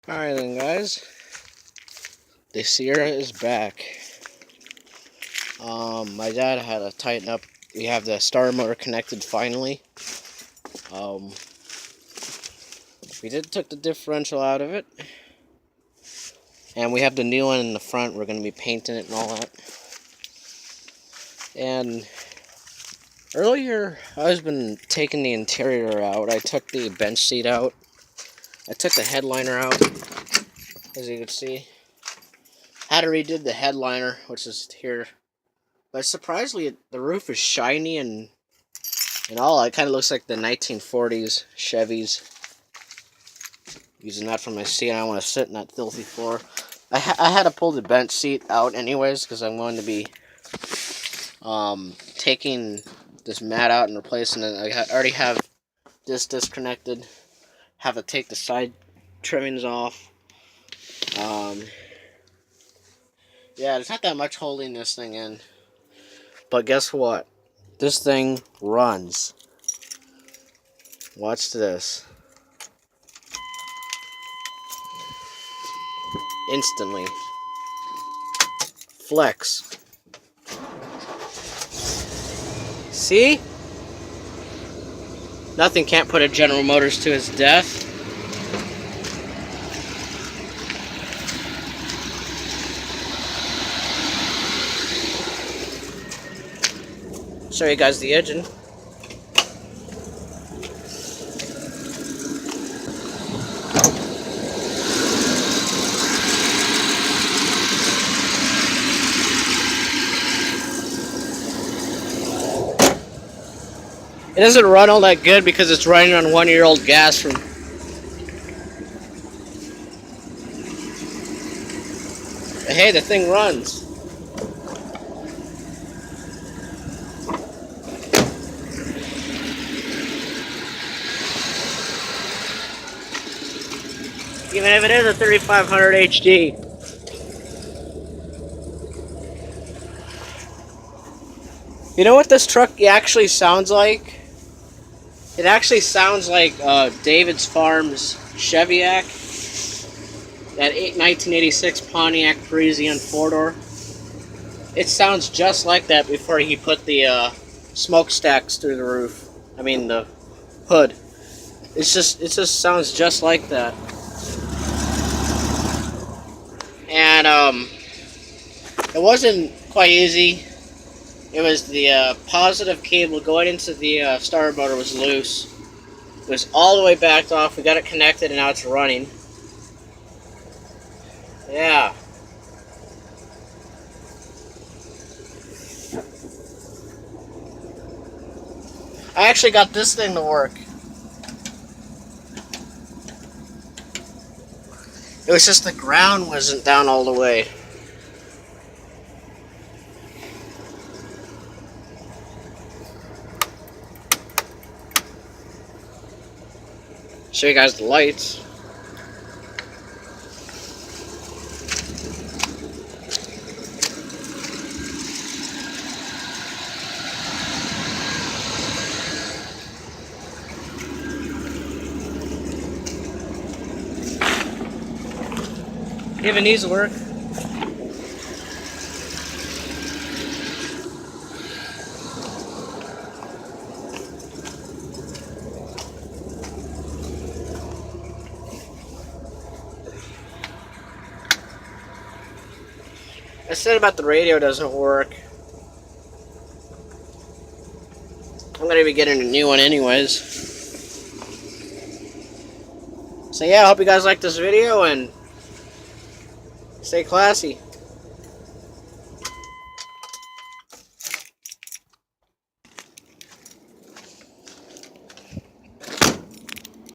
Alright then, guys, the Sierra is back. My dad had to tighten up. We have the starter motor connected finally. We took the differential out of it, and we have the new one in the front. We're going to be painting it and all that. And earlier, I was been taking the interior out. I took the bench seat out. I took the headliner out, as you can see. Had to redo the headliner, which is here. But surprisingly, the roof is shiny and all. It kind of looks like the 1940s Chevys. Using that for my seat, I don't want to sit in that filthy floor. I had to pull the bench seat out anyways, because I'm going to be taking this mat out and replacing it. I already have this disconnected. Have to take the side trimmings off. Yeah, there's not that much holding this thing in. But guess what? This thing runs. Watch this. Instantly. Flex. See? Nothing can't put a General Motors to its death. Show you guys the engine. It doesn't run all that good because it's running on 1-year-old gas from. But hey, the thing runs. Even if it is a 3500 HD. You know what this truck actually sounds like? It actually sounds like David's Farm's Chevyac. That 1986 Pontiac Parisienne 4-door. It sounds just like that before he put the smokestacks through the roof. I mean the hood. It just sounds just like that. And it wasn't quite easy. It was the positive cable going into the starter motor was loose. It was all the way backed off. We got it connected and now it's running. Yeah. I actually got this thing to work. It was just the ground wasn't down all the way. Show you guys the lights. Even these work. I said about the radio doesn't work. I'm going to be getting a new one anyways. So yeah, I hope you guys like this video and stay classy.